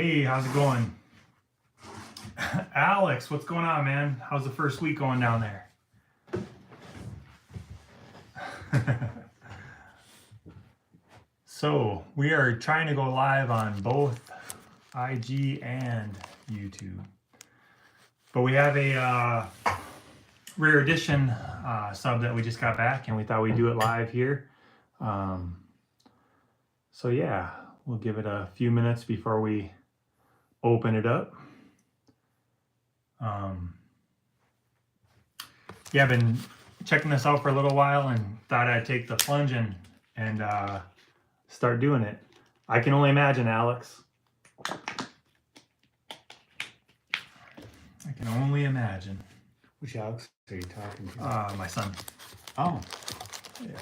Hey, how's it going? Alex, what's going on, man? How's the first week going down there? So, we are trying to go live on both IG and YouTube. But we have a rare edition sub that we just got back, and we thought we'd do it live here. So yeah, we'll give it a few minutes before we open it up. Yeah, I've been checking this out for a little while and thought I'd take the plunge and start doing it. I can only imagine, Alex. I can only imagine. Which Alex are you talking to? My son. Oh. Yeah.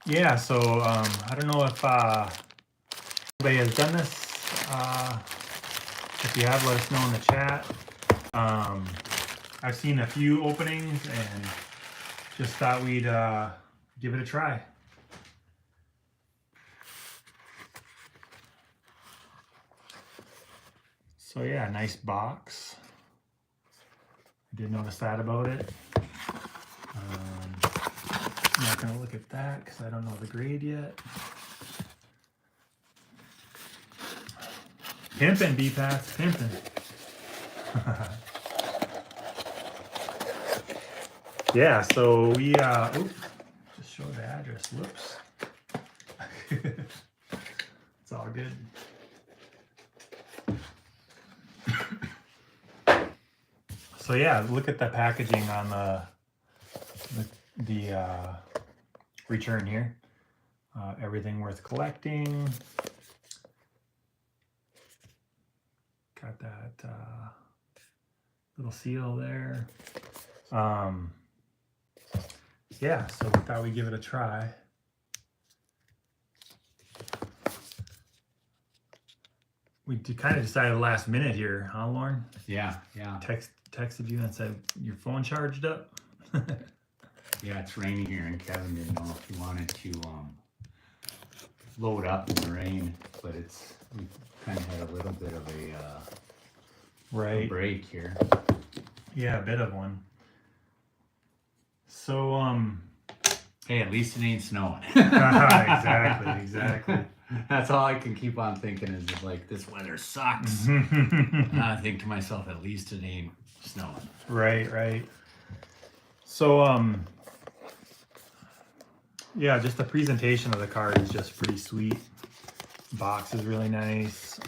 Yeah, so I don't know if anybody has done this. If you have, let us know in the chat. I've seen a few openings and just thought we'd give it a try. So yeah, nice box. I did notice that about it. I'm not going to look at that because I don't know the grade yet. Pimpin', B-Pass, pimpin'. Yeah, so we, oops, just show the address, whoops. It's all good. So yeah, look at the packaging on the return here. Everything worth collecting. Got that little seal there. Yeah, so we thought we'd give it a try. We kind of decided last minute here, huh, Lauren? Yeah. Texted you and said your phone charged up. Yeah, it's raining here, and Kevin didn't know if he wanted to load up in the rain, but we kind of had a little bit of a break here. Yeah, a bit of one. So hey, at least it ain't snowing. exactly. That's all I can keep on thinking is just like, this weather sucks. And I think to myself, at least it ain't snowing. Right. So yeah, just the presentation of the card is just pretty sweet. Box is really nice.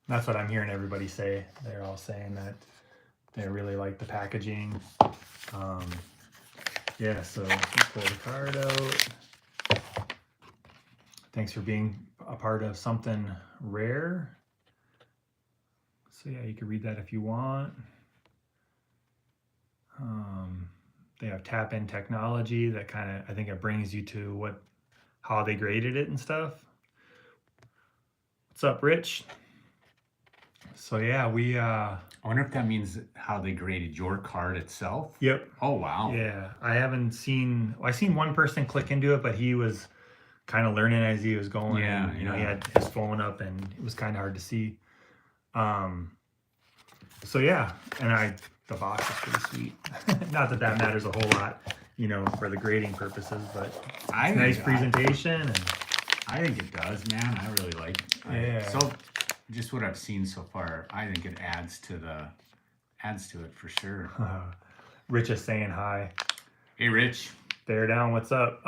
That's what I'm hearing everybody say. They're all saying that they really like the packaging. Yeah, so pull the card out. Thanks for being a part of something rare. So yeah, you can read that if you want. They have tap-in technology that kind of, I think it brings you to how they graded it and stuff. What's up, Rich? So yeah, we I wonder if that means how they graded your card itself. Yep. Oh wow. Yeah, I seen one person click into it, but he was kind of learning as he was going. Yeah, and, he had his phone up and it was kind of hard to see. So yeah, and the box is pretty sweet. Not that matters a whole lot, for the grading purposes, but it's nice presentation. And I think it does, man. I really like it. Yeah. So just what I've seen so far, I think it adds to it for sure. Rich is saying hi. Hey, Rich. Bear down. What's up?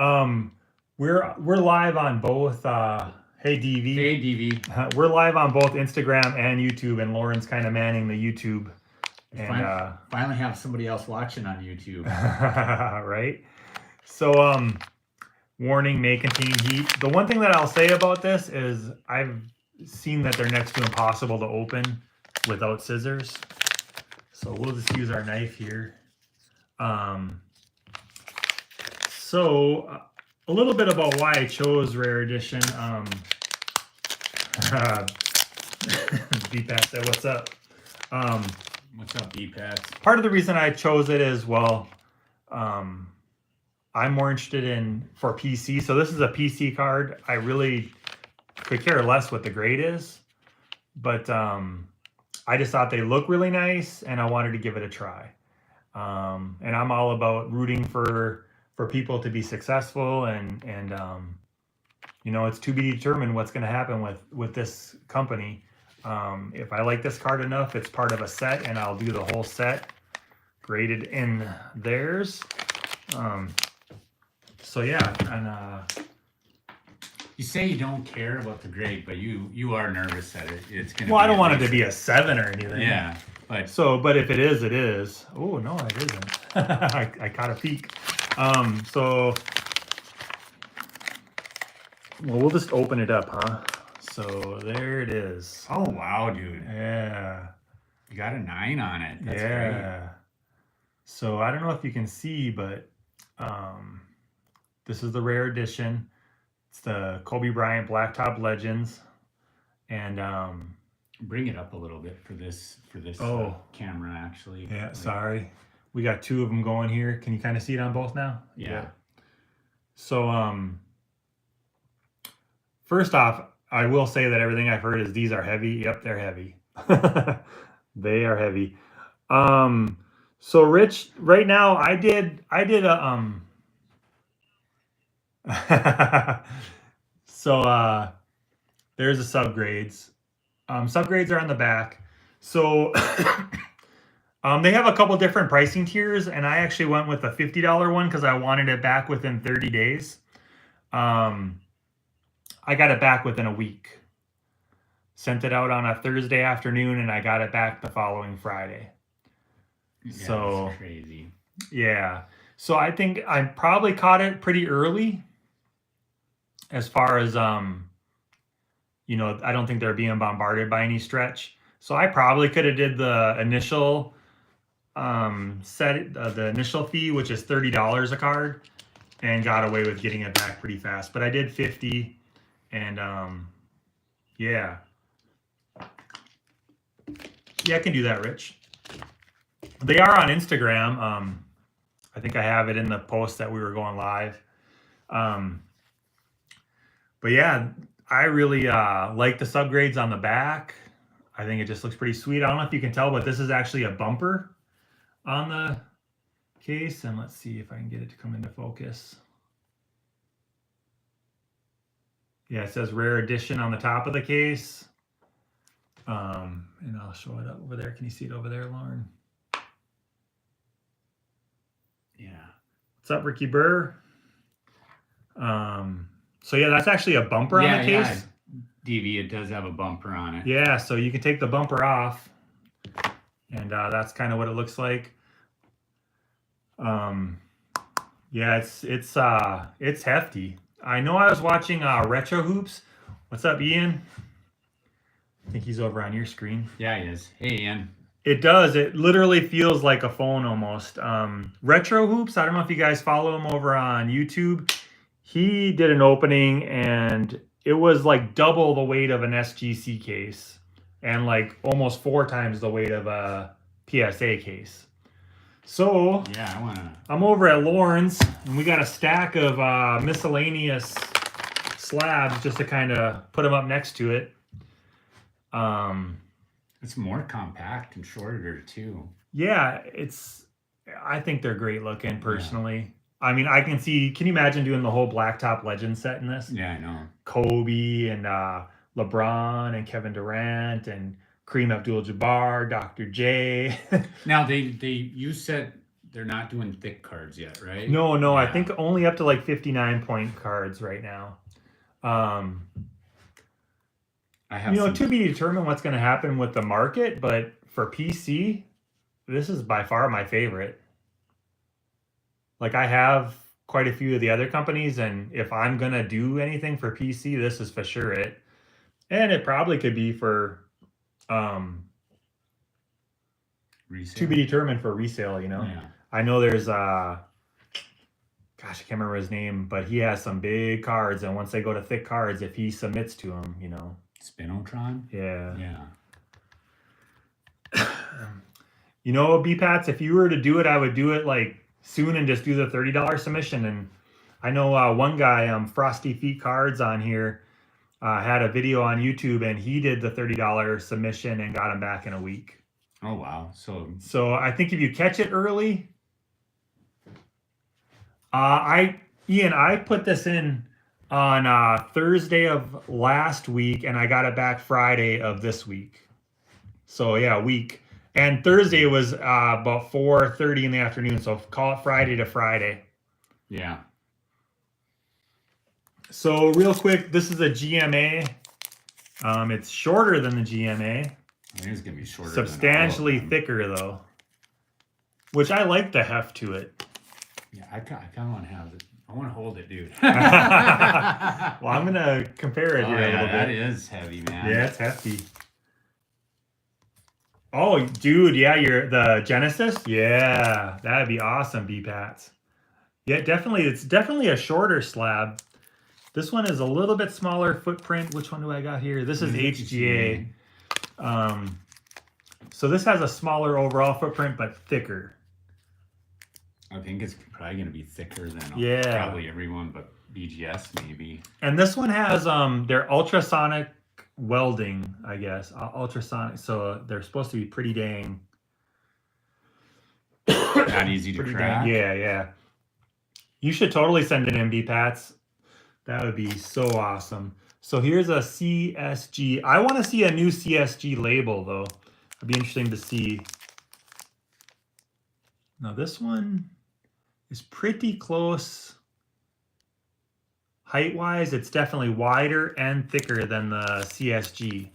We're live on both. Hey, DV. Hey, DV. We're live on both Instagram and YouTube, and Lauren's kind of manning the YouTube. And finally have somebody else watching on YouTube. Right? So, warning, may contain heat. The one thing that I'll say about this is I've seen that they're next to impossible to open without scissors. So we'll just use our knife here. So a little bit about why I chose Rare Edition. B-Pass said, what's up? What's up, B-Pass? Part of the reason I chose it is, well, I'm more interested in for PC. So this is a PC card. I really could care less what the grade is, but I just thought they look really nice, and I wanted to give it a try. And I'm all about rooting for people to be successful, and you know, it's to be determined what's going to happen with this company. If I like this card enough, it's part of a set, and I'll do the whole set graded in theirs. So yeah, and You say you don't care about the grade, but you are nervous that it's gonna. well, I be don't at want it least- to be a 7 or anything. Yeah, but So, but if it is, it is. Oh no, it isn't. I caught a peek. So, well, we'll just open it up, huh? So there it is. oh wow, dude, Yeah. you got a 9 on it. That's great. Yeah. So I don't know if you can see, but this is the rare edition. It's the Kobe Bryant Blacktop Legends, and Bring it up a little bit for this Oh. camera actually. yeah, Like, sorry, we got 2 of them going here. Can you kind of see it on both now? Yeah. So first off, I will say that everything I've heard is these are heavy. Yep, they're heavy. They are heavy. So Rich, right now I did a so there's the subgrades. Subgrades are on the back. So they have a couple different pricing tiers, and I actually went with a $50 one because I wanted it back within 30 days. I got it back within a week. Sent it out on a Thursday afternoon, and I got it back the following Friday. Yeah, So- that's crazy. Yeah. So I think I probably caught it pretty early as far as you know, I don't think they're being bombarded by any stretch. So I probably could have did the initial the initial fee, which is $30 a card, and got away with getting it back pretty fast. But I did 50, and yeah. Yeah, I can do that, Rich. They are on Instagram. I think I have it in the post that we were going live. But yeah, I really like the subgrades on the back. I think it just looks pretty sweet. I don't know if you can tell, but this is actually a bumper on the case. And let's see if I can get it to come into focus. Yeah, it says rare edition on the top of the case. And I'll show it up over there. Can you see it over there, Lauren? Yeah. What's up, Ricky Burr? So yeah, that's actually a bumper on the case. DV, it does have a bumper on it. Yeah, so you can take the bumper off, and that's kind of what it looks like. Yeah, it's hefty. I know I was watching Retro Hoops. What's up, Ian? I think he's over on your screen. Yeah, he is. Hey, Ian. It does. It literally feels like a phone almost. Retro Hoops, I don't know if you guys follow him over on YouTube. He did an opening, and it was like double the weight of an SGC case and like almost 4 times the weight of a PSA case. So Yeah, I'm over at Lauren's, and we got a stack of miscellaneous slabs just to kind of put them up next to it. it's more compact and shorter too. Yeah, I think they're great looking personally. I mean, I can see, can you imagine doing the whole Blacktop Legend set in this? Yeah, I know. Kobe and LeBron and Kevin Durant and Kareem Abdul-Jabbar, Dr. J. Now you said they're not doing thick cards yet, right? No, I Yeah. think only up to like 59 point cards right now. I have You know, some- to be determined what's going to happen with the market, but for PC, this is by far my favorite. Like, I have quite a few of the other companies, and if I'm going to do anything for PC, this is for sure it. And it probably could be for resale. to be determined for resale, you know. Yeah. I know there's gosh, I can't remember his name, but he has some big cards, and once they go to thick cards, if he submits to them, you know. Spinotron? Yeah. Yeah. You know, B-Pats, if you were to do it, I would do it like soon and just do the $30 submission. And I know one guy, Frosty Feet Cards on here, had a video on YouTube, and he did the $30 submission and got him back in a week. Oh wow! So I think if you catch it early, I put this in on Thursday of last week, and I got it back Friday of this week. So yeah, a week. And Thursday was about 4:30 in the afternoon. So call it Friday to Friday. Yeah. So real quick, this is a GMA. It's shorter than the GMA. I think it's gonna be shorter. Substantially thicker though, which I like the heft to it. Yeah, I kind of want to have it. I want to hold it, dude. Well, I'm gonna compare it here a little bit. That is heavy, man. Yeah, it's hefty. Oh, dude, yeah, the Genesis. Yeah, that'd be awesome, B-Pats. Yeah, definitely. It's definitely a shorter slab. This one is a little bit smaller footprint. Which one do I got here? This is HGA. So this has a smaller overall footprint, but thicker. I think it's probably going to be thicker than probably everyone, but BGS maybe. And this one has their ultrasonic welding, I guess. Ultrasonic. So they're supposed to be pretty dang. Not easy to crack. Yeah. You should totally send it in, B-Pats. That would be so awesome. So here's a CSG. I want to see a new CSG label, though. It'd be interesting to see. Now, this one is pretty close. Height-wise, it's definitely wider and thicker than the CSG.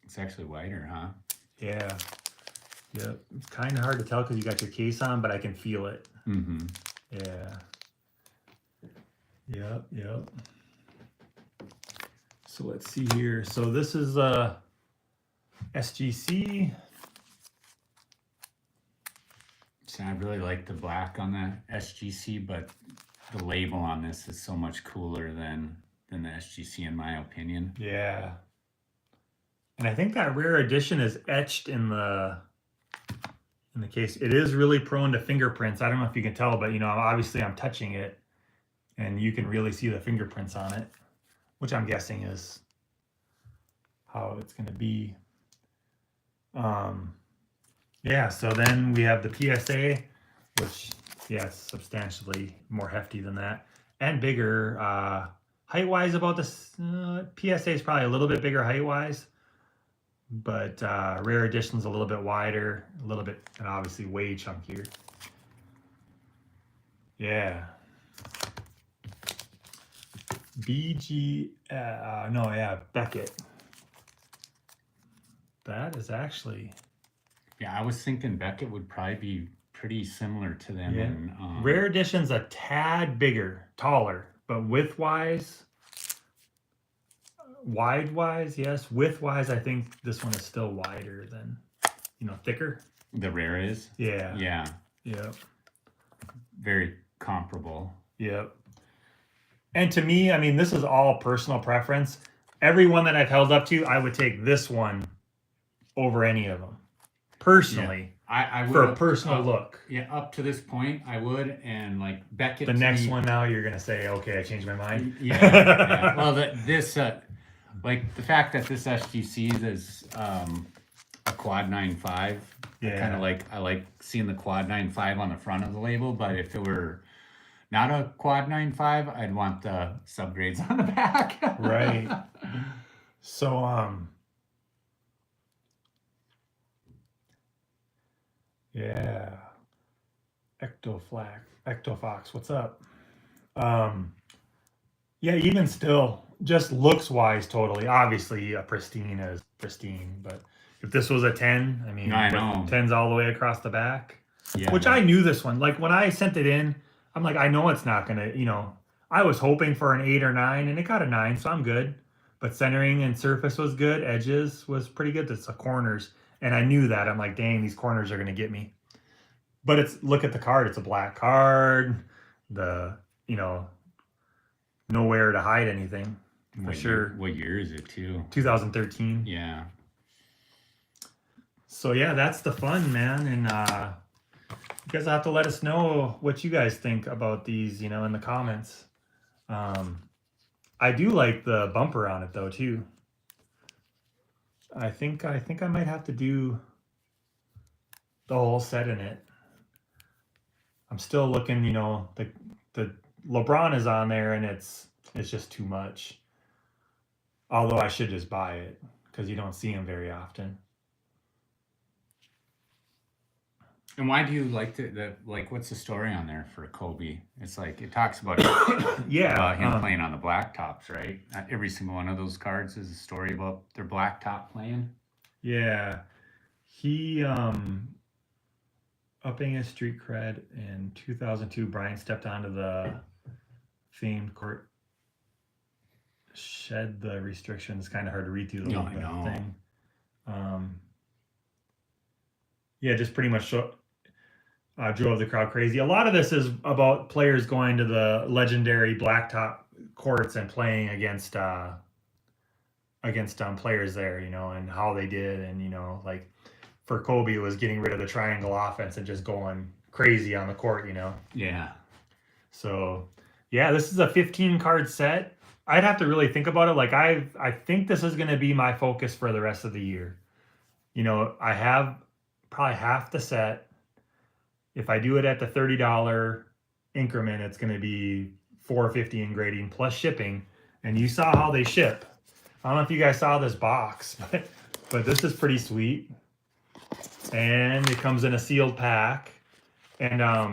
It's actually wider, huh? Yeah. Yep. It's kind of hard to tell because you got your case on, but I can feel it. Mm-hmm. Yeah. Yep. So let's see here. So this is SGC. So I really like the black on the SGC, but the label on this is so much cooler than the SGC in my opinion. Yeah. And I think that rare edition is etched in the case. It is really prone to fingerprints. I don't know if you can tell, but obviously I'm touching it and you can really see the fingerprints on it, which I'm guessing is how it's going to be. Yeah, so then we have the PSA, which, yeah, it's substantially more hefty than that and bigger. Height-wise, about this, PSA is probably a little bit bigger height-wise, but Rare Edition's a little bit wider, a little bit, and obviously way chunkier. Yeah. Beckett. That is actually... Yeah, I was thinking Beckett would probably be pretty similar to them. Yeah. And, Rare Edition's a tad bigger, taller, but width-wise, wide-wise, yes. Width-wise, I think this one is still wider than, thicker. The Rare is? Yeah. Yeah. Yep. Very comparable. Yep. And to me, I mean, this is all personal preference. Every one that I've held up to, I would take this one over any of them. Personally. Yeah. I would. For a personal look. Yeah, up to this point, I would. And like Beckett. The next one now, you're going to say, okay, I changed my mind. Yeah. Well, like the fact that this SGC is a quad 9.5. Yeah. I like seeing the quad 9.5 on the front of the label, but if it were not a quad 9.5, I'd want the subgrades on the back. Right. So, yeah. Ectofox, what's up? Yeah, even still, just looks wise, totally. Obviously, a pristine is pristine, but if this was a 10, I mean, I know. 10's all the way across the back. Yeah, which I knew this one. Like when I sent it in, I'm like, I know it's not gonna, I was hoping for an 8 or 9, and it got a 9, so I'm good. But centering and surface was good. Edges was pretty good. That's the corners, and I knew that. I'm like, dang, these corners are gonna get me. But look at the card. It's a black card. Nowhere to hide anything. For sure. What year is it too? 2013. Yeah. So yeah, that's the fun, man. And you guys have to let us know what you guys think about these, you know, in the comments. I do like the bumper on it though too. I think I might have to do the whole set in it. I'm still looking, you know, the LeBron is on there and it's just too much. Although I should just buy it because you don't see him very often. And why do you like like? What's the story on there for Kobe? It's like it talks about Yeah, him playing on the blacktops, right? Not every single one of those cards is a story about their blacktop playing. yeah. He upping his street cred in 2002. Brian stepped onto the famed court, shed the restrictions. Kind of hard to read through the No, little I know. thing. Yeah, just pretty much drove the crowd crazy. A lot of this is about players going to the legendary blacktop courts and playing against players there, you know, and how they did, and you know, like for Kobe, it was getting rid of the triangle offense and just going crazy on the court, you know. Yeah. So yeah, this is a 15 card set. I'd have to really think about it. Like I think this is going to be my focus for the rest of the year. You know, I have probably half the set. If I do it at the $30 increment, it's going to be $4.50 in grading plus shipping. And you saw how they ship. I don't know if you guys saw this box, but this is pretty sweet. And it comes in a sealed pack. And I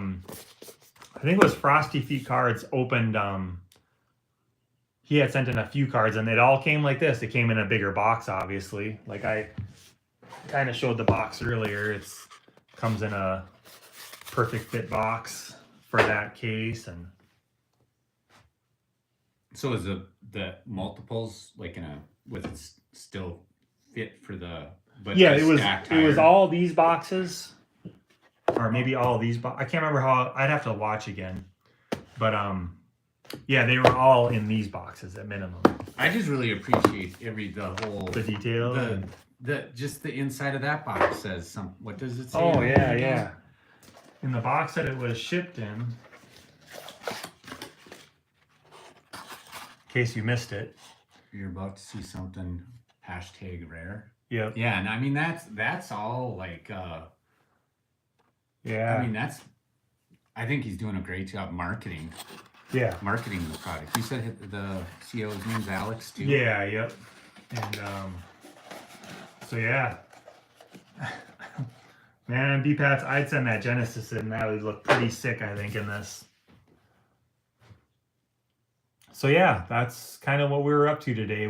think it was Frosty Feet Cards opened. He had sent in a few cards, and it all came like this. It came in a bigger box, obviously. Like I kind of showed the box earlier. It's comes in a perfect fit box for that case. And So is the multiples like was it still fit for the? But yeah, just it was stacked it was higher? all these boxes, or maybe all these. I can't remember how. I'd have to watch again. But yeah, they were all in these boxes at minimum. I just really appreciate the whole The detail. the just the inside of that box says some. What does it say? Oh on it yeah, again? yeah. In the box that it was shipped in case you missed it. You're about to see something #rare. Yep. Yeah, and I mean that's all like Yeah. I mean I think he's doing a great job marketing yeah. the product. You said the CEO's name's Alex too? Yeah, yep. And so yeah. Man, B-Pats, I'd send that Genesis in. That would look pretty sick, I think, in this. So yeah, that's kind of what we were up to today.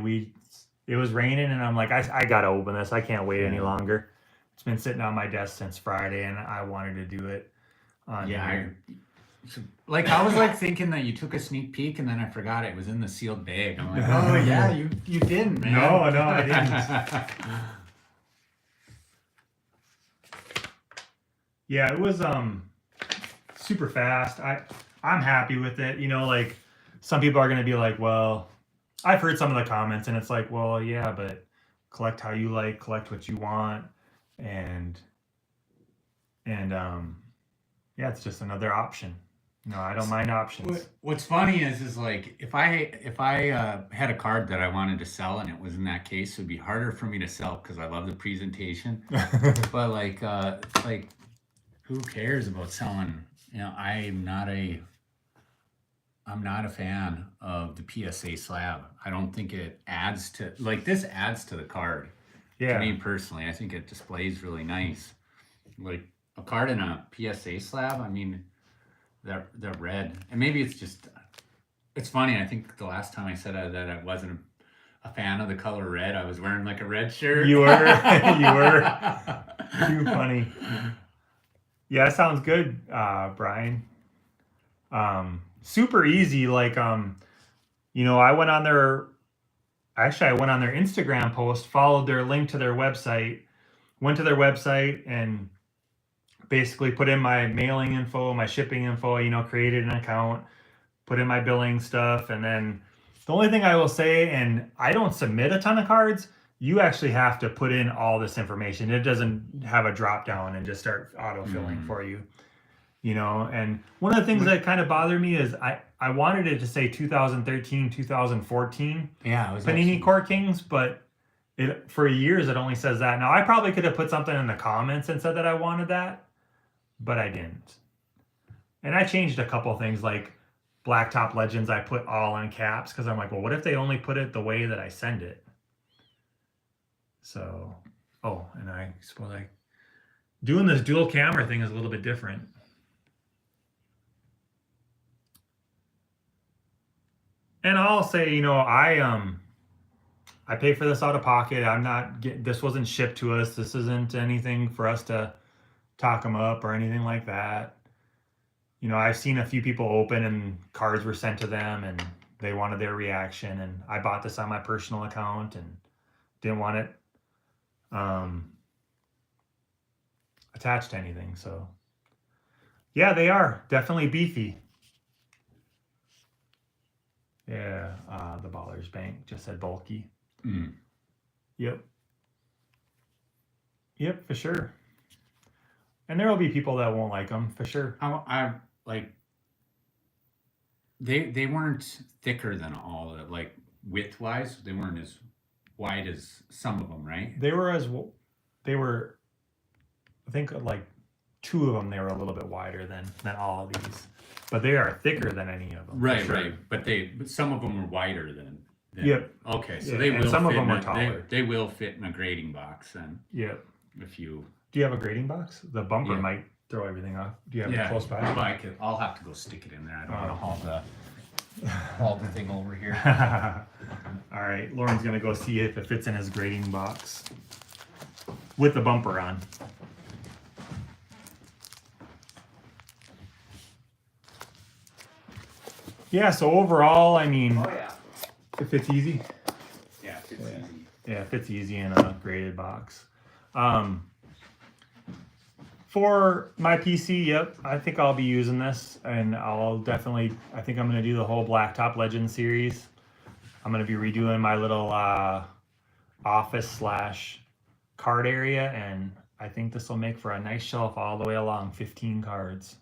It was raining, and I'm like, I gotta open this. I can't wait any longer. It's been sitting on my desk since Friday, and I wanted to do it. Yeah, like I was like thinking that you took a sneak peek, and then I forgot it was in the sealed bag. I'm like, oh yeah, you didn't, man. No, I didn't. Yeah, it was super fast. I'm happy with it. You know, like some people are gonna be like, well, I've heard some of the comments, and it's like, well, yeah, but collect how you like, collect what you want, and yeah, it's just another option. No, I don't mind options. What's funny is like if I had a card that I wanted to sell and it was in that case, it would be harder for me to sell because I love the presentation. But like who cares about selling? You know, I'm not a fan of the PSA slab. I don't think it adds to this adds to the card. Yeah. To me personally, I think it displays really nice. Like a card in a PSA slab, I mean, they're red, and maybe it's funny. I think the last time I said that I wasn't a fan of the color red, I was wearing like a red shirt. You were. Too funny. Yeah, that sounds good, Brian. Super easy. Like, you know, I went on their Instagram post, followed their link to their website, went to their website, and basically put in my mailing info, my shipping info, you know, created an account, put in my billing stuff. And then the only thing I will say, and I don't submit a ton of cards, you actually have to put in all this information. It doesn't have a drop down and just start autofilling for you. You know, and one of the things that kind of bothered me is I wanted it to say 2013, 2014 Yeah, it was Panini actually- Court Kings, but it for years it only says that. Now I probably could have put something in the comments and said that I wanted that, but I didn't. And I changed a couple things like Blacktop Legends. I put all in caps because I'm like, well, what if they only put it the way that I send it? So, oh, and I suppose doing this dual camera thing is a little bit different. And I'll say, you know, I pay for this out of pocket. I'm not this wasn't shipped to us. This isn't anything for us to talk them up or anything like that. You know, I've seen a few people open and cards were sent to them and they wanted their reaction. And I bought this on my personal account and didn't want it attached to anything. So yeah, they are definitely beefy. Yeah, the Ballers Bank just said bulky. Mm. Yep. Yep, for sure. And there will be people that won't like them, for sure. I like. They weren't thicker than all of it, like width wise. They weren't as wide as some of them, right? They were I think like two of them, they were a little bit wider than all of these. But they are thicker than any of them. Right, for sure. right. But some of them were wider than. Yep. Okay, so Yeah, they and will. some of fit them in were taller. They will fit in a grading box, and Yep. if you. Do you have a grading box? The bumper Yeah. might throw everything off. Do you have Yeah, it close by? I'll have to go stick it in there. I don't want to Oh. haul the thing over here. All right, Lauren's gonna go see if it fits in his grading box with the bumper on. Yeah, so overall, I mean, Oh yeah. it fits easy. Yeah, it's Yeah. easy. Yeah, it fits easy in a graded box. For my PC, yep, I think I'll be using this, and I think I'm going to do the whole Blacktop Legends series. I'm going to be redoing my little office / card area, and I think this will make for a nice shelf all the way along, 15 cards.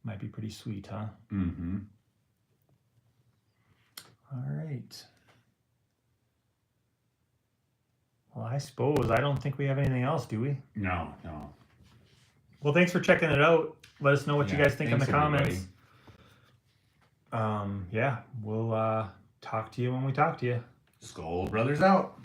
Might be pretty sweet, huh? Mm-hmm. All right. Well, I suppose I don't think we have anything else, do we? No. Well, thanks for checking it out. Let us know what you Yeah, guys think in the thanks, comments. Yeah, we'll talk to you when we talk to you. Skull Brothers out.